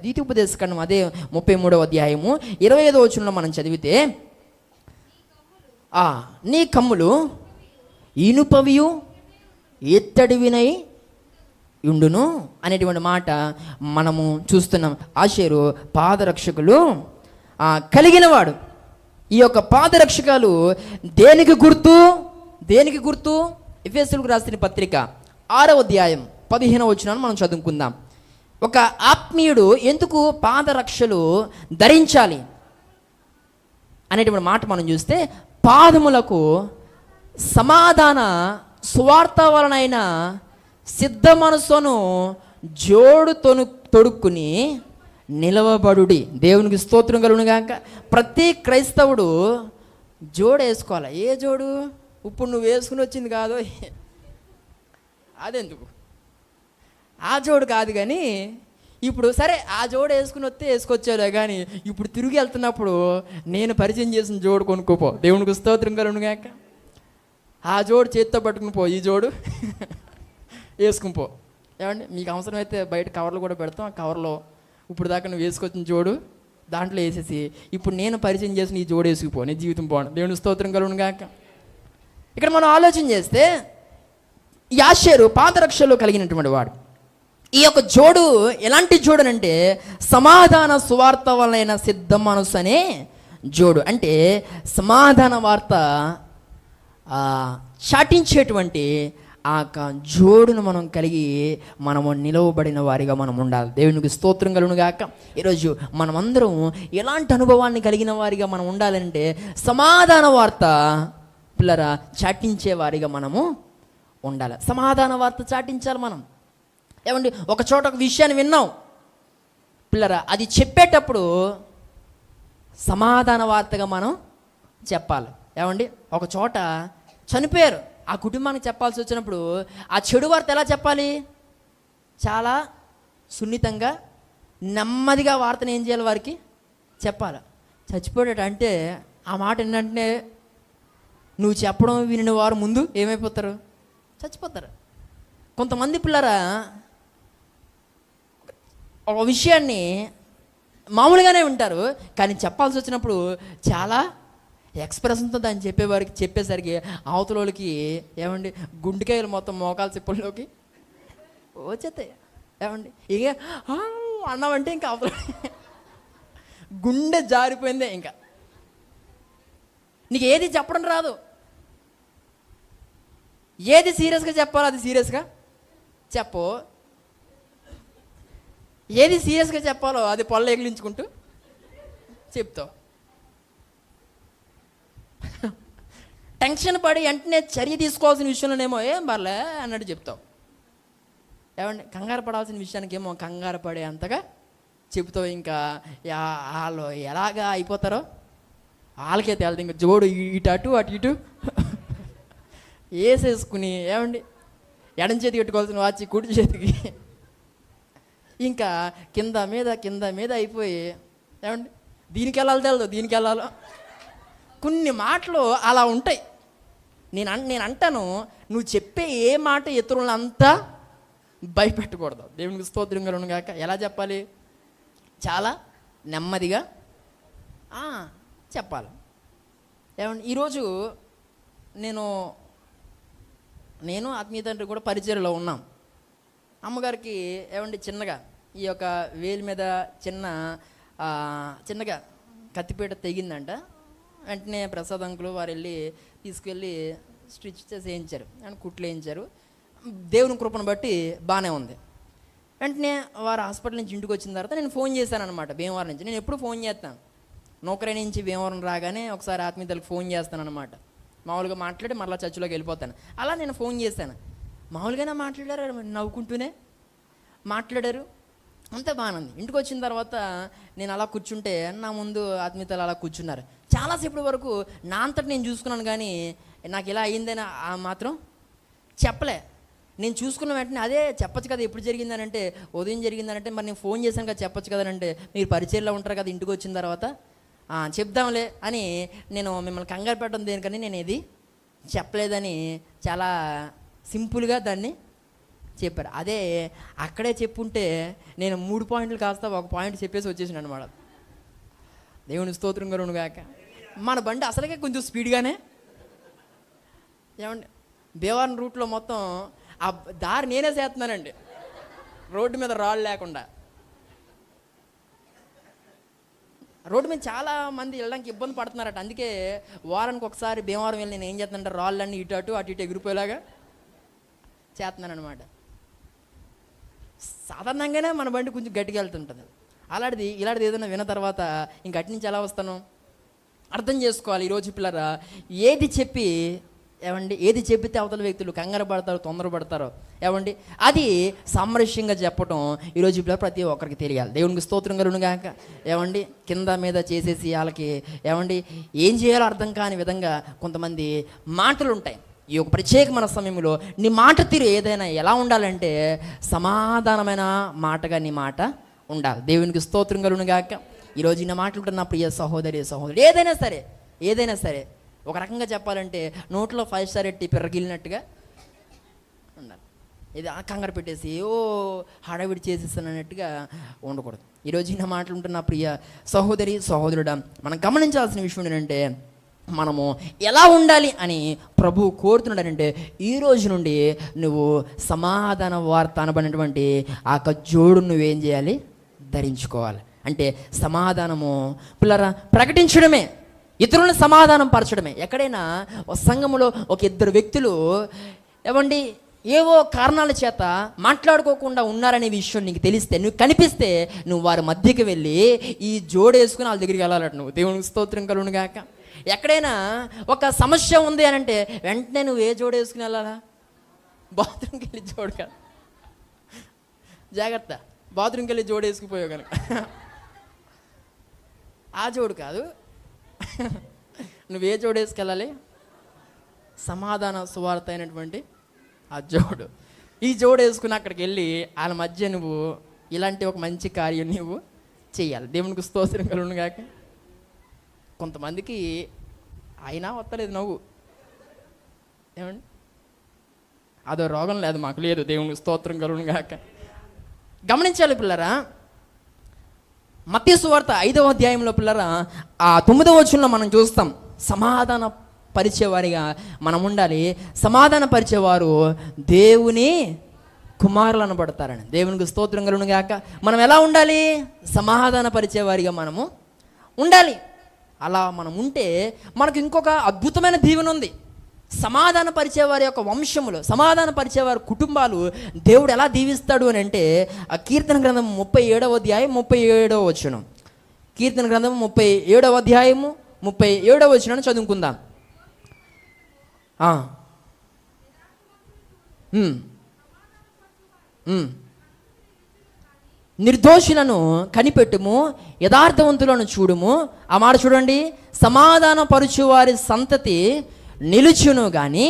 ద్వితీయోపదేశకాండం అదే 33వ అధ్యాయము 25వ వచనంలో మనం చదివితే, నీ కమ్ములు ఇనుపవియు ఎత్తడివినై ఉండును అనేటువంటి మాట మనము చూస్తున్నాం. ఆషేరు పాదరక్షకులు కలిగినవాడు. ఈ యొక్క పాదరక్షకాలు దేనికి గుర్తు? దేనికి గుర్తు? ఎఫెసీయులకు రాసిన పత్రిక 6వ అధ్యాయం 15వ వచనాన్ని మనం చదువుకుందాం. ఒక ఆత్మీయుడు ఎందుకు పాదరక్షలు ధరించాలి అనేటువంటి మాట మనం చూస్తే, పాదములకు సమాధాన సువార్త వలనైన సిద్ధ మనసును జోడు తొడుక్కుని నిలవబడుడి. దేవునికి స్తోత్రం కలుగును గాక. ప్రతి క్రైస్తవుడు జోడు వేసుకోవాలి. ఏ జోడు? ఇప్పుడు నువ్వు వేసుకుని వచ్చింది కాదు, అదెందుకు, ఆ జోడు కాదు. కానీ ఇప్పుడు సరే ఆ జోడు వేసుకుని వస్తే వేసుకొచ్చాలే, కానీ ఇప్పుడు తిరిగి వెళ్తున్నప్పుడు నేను పరిచయం చేసిన జోడు కొనుక్కోపో. దేవునికి స్తోత్రం కలుగును గాక. ఆ జోడు చేత్తో పట్టుకుని పో, ఈ జోడు వేసుకుని పో. ఏమండి, మీకు అవసరమైతే బయట కవర్లు కూడా పెడతాం. ఆ కవర్లో ఇప్పుడు దాకా నువ్వు వేసుకొచ్చిన జోడు దాంట్లో వేసేసి ఇప్పుడు నేను పరిచయం చేసిన ఈ జోడు వేసుకుపో, నీ జీవితం బాగుంది. దేవుని స్తోత్రం కలుగును గాక. ఇక్కడ మనం ఆలోచన చేస్తే, యాషేరు పాదరక్షలు కలిగినటువంటి వాడు. ఈ యొక్క జోడు ఎలాంటి జోడు అంటే సమాధాన సువార్త వలన సిద్ధ మనసు అనే జోడు. అంటే సమాధాన వార్త చాటించేటువంటి ఆ జోడును మనం కలిగి మనము నిలవబడిన వారిగా మనం ఉండాలి. దేవునికి స్తోత్రం కలుగును గాక. ఈరోజు మనమందరం ఎలాంటి అనుభవాన్ని కలిగిన వారిగా మనం ఉండాలంటే సమాధాన వార్త పిల్లరా చాటించే వారిగా మనము ఉండాలి. సమాధాన వార్త చాటించాలి మనం. ఏమండి, ఒక చోట ఒక విషయాన్ని విన్నాం పిల్లరా, అది చెప్పేటప్పుడు సమాధాన వార్తగా మనం చెప్పాలి. ఏమండి, ఒక చోట చనిపోయారు, ఆ కుటుంబానికి చెప్పాల్సి వచ్చినప్పుడు ఆ చెడు వార్త ఎలా చెప్పాలి? చాలా సున్నితంగా నెమ్మదిగా వార్తను ఏం చేయాలి? వారికి చెప్పాలి. చచ్చిపోయాడు అంటే ఆ మాట ఏంటంటే నువ్వు చెప్పడం విని వారు ముందు ఏమైపోతారు? చచ్చిపోతారు. కొంతమంది పిల్లరా ఒక విషయాన్ని మామూలుగానే ఉంటారు, కానీ చెప్పాల్సి వచ్చినప్పుడు చాలా ఎక్స్ప్రెషన్తో దాన్ని చెప్పేసరికి అవతలోళ్ళకి ఏమండి గుండెకాయలు మొత్తం మోకాలు చిప్పల్లోకి వచ్చేస్తాయి. ఏమండి ఇక అన్నామంటే ఇంకా అవతల గుండె జారిపోయిందే. ఇంకా నీకు ఏది చెప్పడం రాదు. ఏది సీరియస్గా చెప్పాలో అది సీరియస్గా చెప్పు, ఏది సీరియస్గా చెప్పాలో అది పొల్ల ఎగిలించుకుంటూ చెప్తావు. టెన్షన్ పడి వెంటనే చర్య తీసుకోవాల్సిన విషయంలోనేమో ఏం పర్లే అన్నట్టు చెప్తావు. ఏమండి, కంగారు పడాల్సిన విషయానికి ఏమో కంగారు పడే అంతగా చెప్తావు. ఇంకా వాళ్ళు ఎలాగా అయిపోతారో వాళ్ళకే తేలదు. ఇంకా జోడు ఇటు అటు అటు ఇటు వేసేసుకుని ఏమండి ఎడం చేతికి పెట్టుకోవాల్సిన వాచి కుడి చేతికి ఇంకా కింద మీద అయిపోయి ఏమండి దీనికి వెళ్ళాలో తెలదు, దీనికి వెళ్ళాలో కొన్ని మాటలు అలా ఉంటాయి. నేను అంటాను, నువ్వు చెప్పే ఏ మాట ఇతరులను అంతా భయపెట్టకూడదు. దేవునికి స్తోత్రం కలుగును గాక. ఎలా చెప్పాలి? చాలా నెమ్మదిగా చెప్పాలి. ఏమండి, ఈరోజు నేను ఆత్మీయ తండ్రి కూడా పరిచర్యలో ఉన్నాం. అమ్మగారికి ఏమండి చిన్నగా ఈ యొక్క వేలి మీద చిన్నగా కత్తిపీట తెగిందంట. వెంటనే ప్రసాద్ అంకులు వారు వెళ్ళి తీసుకెళ్ళి స్టిచ్ చేసి వేయించారు అండ్ కుట్లు వేయించారు. దేవుని కృపను బట్టి బాగానే ఉంది. వెంటనే వారు హాస్పిటల్ నుంచి ఇంటికి వచ్చిన తర్వాత నేను ఫోన్ చేశాను అనమాట. భీమవరం నుంచి నేను ఎప్పుడు ఫోన్ చేస్తాను, నౌకరీ నుంచి భీమవరం రాగానే ఒకసారి ఆత్మీయులకు ఫోన్ చేస్తాను అనమాట. మామూలుగా మాట్లాడి మళ్ళీ చర్చిలోకి వెళ్ళిపోతాను. అలా నేను ఫోన్ చేశాను. మామూలుగానే మాట్లాడారు, నవ్వుకుంటూనే మాట్లాడారు, అంతా బాగానే ఉంది. ఇంటికి వచ్చిన తర్వాత నేను అలా కూర్చుంటే నా ముందు ఆత్మీయతలు అలా కూర్చున్నారు. చాలాసేపటి వరకు నా అంతటి నేను చూసుకున్నాను, కానీ నాకు ఇలా అయ్యిందని మాత్రం చెప్పలే. నేను చూసుకున్న వెంటనే అదే చెప్పచ్చు కదా, ఎప్పుడు జరిగిందనంటే ఉదయం జరిగిందనంటే మరి నేను ఫోన్ చేశాను కదా చెప్పచ్చు కదనంటే మీరు పరిచయంలో ఉంటారు కదా ఇంటికి వచ్చిన తర్వాత చెప్దాంలే అని నేను మిమ్మల్ని కంగారు పెట్టడం దేనికని నేను ఇది చెప్పలేదని చాలా సింపుల్గా దాన్ని చెప్పారు. అదే అక్కడే చెప్పుంటే నేను 3 పాయింట్లు కాస్త 1 పాయింట్ చెప్పేసి వచ్చేసాను అనమాట. దేవుని స్తోత్రం కలుగును గాక. మన బండి అసలుకే కొంచెం స్పీడ్గానే, ఏమండి భీమవరం రూట్లో మొత్తం ఆ దారి నేనే చేస్తున్నానండి, రోడ్డు మీద రాళ్ళు లేకుండా. రోడ్డు మీద చాలా మంది వెళ్ళడానికి ఇబ్బంది పడుతున్నారట. అందుకే వారానికి ఒకసారి భీమవరం వెళ్ళి నేను ఏం చేస్తానంటే రాళ్ళన్నీ ఇటు అటు ఎగిరిపోయేలాగా చేస్తున్నాను అనమాట. సాధారణంగానే మన బండి కొంచెం గట్టిగా వెళ్తుంటుంది. ఇలాంటిది ఏదైనా విన్న తర్వాత ఇంక అటు నుంచి ఎలా వస్తాను అర్థం చేసుకోవాలి. ఈరోజు పిల్లరా ఏది చెప్పితే అవతల వ్యక్తులు కంగారు పడతారు, తొందరపడతారో ఏమండి అది సామరస్యంగా చెప్పటం ఈరోజు పిల్లలు ప్రతి ఒక్కరికి తెలియాలి. దేవునికి స్తోత్రం కలుగును గాక. ఏమండి కింద మీద చేసేసి వాళ్ళకి ఏం చేయాలో అర్థం కాని విధంగా కొంతమంది మాటలు ఉంటాయి. ఈ యొక్క ప్రత్యేకమైన సమయంలో నీ మాట తీరు ఏదైనా ఎలా ఉండాలంటే సమాధానమైన మాటగా నీ మాట ఉండాలి. దేవునికి స్తోత్రం కలుగును గాక. ఈరోజు నా మాటలుంటున్న ప్రియ సహోదరి ఏదైనా సరే ఒక రకంగా చెప్పాలంటే నోట్లో 5 స్టార్ ఎట్టి పిర్రగిలినట్టుగా ఉండాలి. ఇది కంగారు పెట్టేసి హడావిడి చేసేస్తానన్నట్టుగా ఉండకూడదు. ఈరోజు నా మాటలుంటున్న ప్రియ సహోదరుడా, మనం గమనించాల్సిన విషయం ఏంటంటే మనము ఎలా ఉండాలి అని ప్రభువు కోరుతున్నాడంటే ఈ రోజు నుండి నువ్వు సమాధాన వార్త అనబడినటువంటి ఆ జోడు నువ్వేం చేయాలి, ధరించుకోవాలి. అంటే సమాధానము పిల్లరా ప్రకటించడమే, ఇతరులను సమాధానం పరచడమే. ఎక్కడైనా సంఘములో ఒక 2 వ్యక్తులు ఏవో కారణాల చేత మాట్లాడుకోకుండా ఉన్నారనే విషయం నీకు తెలిస్తే, నువ్వు కనిపిస్తే నువ్వు వారి మధ్యకి వెళ్ళి ఈ జోడేసుకుని వాళ్ళ దగ్గరికి వెళ్ళాలట. నువ్వు దేవునికి స్తోత్రం కలుగును గాక. ఎక్కడైనా ఒక సమస్య ఉంది అని అంటే వెంటనే నువ్వు ఏ జోడేసుకుని వెళ్ళాలా? బాత్రూమ్కి వెళ్ళి జోడు కాదు, జాగ్రత్త, బాత్రూమ్కి వెళ్ళి జోడేసుకుపోయావు కనుక ఆ జోడు కాదు. నువ్వే జోడేసుకెళ్ళాలి? సమాధాన సువార్త అయినటువంటి ఆ జోడు. ఈ జోడు వేసుకుని అక్కడికి వెళ్ళి వాళ్ళ మధ్య నువ్వు ఇలాంటి ఒక మంచి కార్యం నువ్వు చేయాలి. దేవునికి స్తోత్రం కలుగును గాక. కొంతమందికి అయినా వస్తలేదు నవ్వు, ఏమండి అదో రోగం లేదు, మాకు లేదు. దేవునికి స్తోత్రం కలుగును గాక. గమనించాలి పిల్లరా, మత్తయి సువార్త 5వ అధ్యాయంలో పిల్లరా ఆ 9వ వచనంలో మనం చూస్తాం, సమాధాన పరిచేవారిగా మనం ఉండాలి. సమాధాన పరిచేవారు దేవుని కుమారులు అనబడతారని. దేవునికి స్తోత్రం కలుగును గాక. మనం ఎలా ఉండాలి? సమాధాన పరిచేవారిగా మనము ఉండాలి. అలా మనం ఉంటే మనకు ఇంకొక అద్భుతమైన దీవెన ఉంది. సమాధాన పరిచేవారి యొక్క వంశములు, సమాధాన పరిచేవారి కుటుంబాలు దేవుడు ఎలా దీవిస్తాడు అని అంటే ఆ కీర్తన గ్రంథం 37వ అధ్యాయం 37వ వచనం. కీర్తన గ్రంథం 37వ అధ్యాయము 37వ వచనాన్ని చదువుకుందాం. నిర్దోషులను కనిపెట్టుము, యథార్థవంతులను చూడుము. ఆ మాట చూడండి, సమాధాన పరుచువారి సంతతి నిలుచును గాని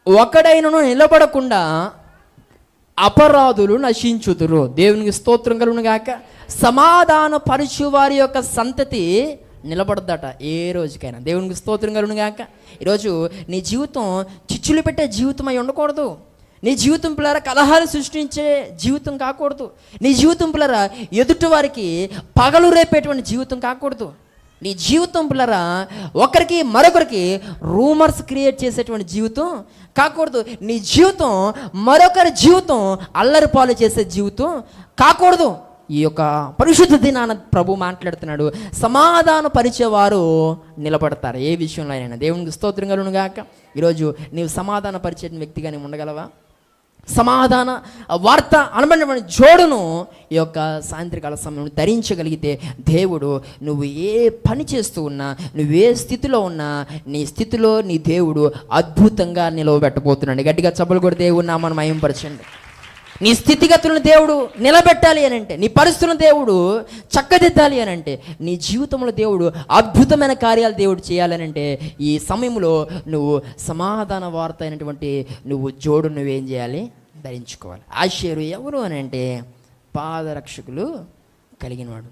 ఒకడైనను నిలబడకుండా అపరాధులు నశించుదురు. దేవునికి స్తోత్రం కలుగును గాక. సమాధాన పరుచు వారి యొక్క సంతతి నిలబడదట ఏ రోజుకైనా. దేవునికి స్తోత్రం కలుగును గాక. ఈరోజు నీ జీవితం చిచ్చులు పెట్టే జీవితం అయి ఉండకూడదు. నీ జీవితం పిల్లరా కలహాలు సృష్టించే జీవితం కాకూడదు. నీ జీవితం పిల్లరా ఎదుటి వారికి పగలు రేపేటువంటి జీవితం కాకూడదు. నీ జీవితం పిల్లరా ఒకరికి మరొకరికి రూమర్స్ క్రియేట్ చేసేటువంటి జీవితం కాకూడదు. నీ జీవితం మరొకరి జీవితం అల్లరి పాలు చేసే జీవితం కాకూడదు. ఈ యొక్క పరిశుద్ధ దినాన ప్రభు మాట్లాడుతున్నాడు, సమాధాన పరిచేవారు నిలబడతారు ఏ విషయంలో అయినా. దేవునికి స్తోత్రం కలుగును గాక. ఈరోజు నీవు సమాధాన పరిచే వ్యక్తిగా నీవు ఉండగలవా? సమాధాన వార్త అనబడినటువంటి జోడును ఈ యొక్క సాయంత్రకాల సమయంలో ధరించగలిగితే దేవుడు నువ్వు ఏ పని చేస్తూ ఉన్నా, నువ్వే స్థితిలో ఉన్నా, నీ స్థితిలో నీ దేవుడు అద్భుతంగా నిలవబెట్టబోతున్నాడు. గట్టిగా చప్పలు కొడి దేవుడు నామను మహిమపరచండి. నీ స్థితిగతులను దేవుడు నిలబెట్టాలి అని అంటే, నీ పరిస్థితులను దేవుడు చక్కదిద్దాలి అని అంటే, నీ జీవితంలో దేవుడు అద్భుతమైన కార్యాలు దేవుడు చేయాలని అంటే ఈ సమయంలో నువ్వు సమాధాన వార్త అయినటువంటి నువ్వు జోడు నువ్వేం చేయాలి? ధరించుకోవాలి. ఆశ్చర్యం ఎవరు అని అంటే పాదరక్షకులు కలిగినవాడు.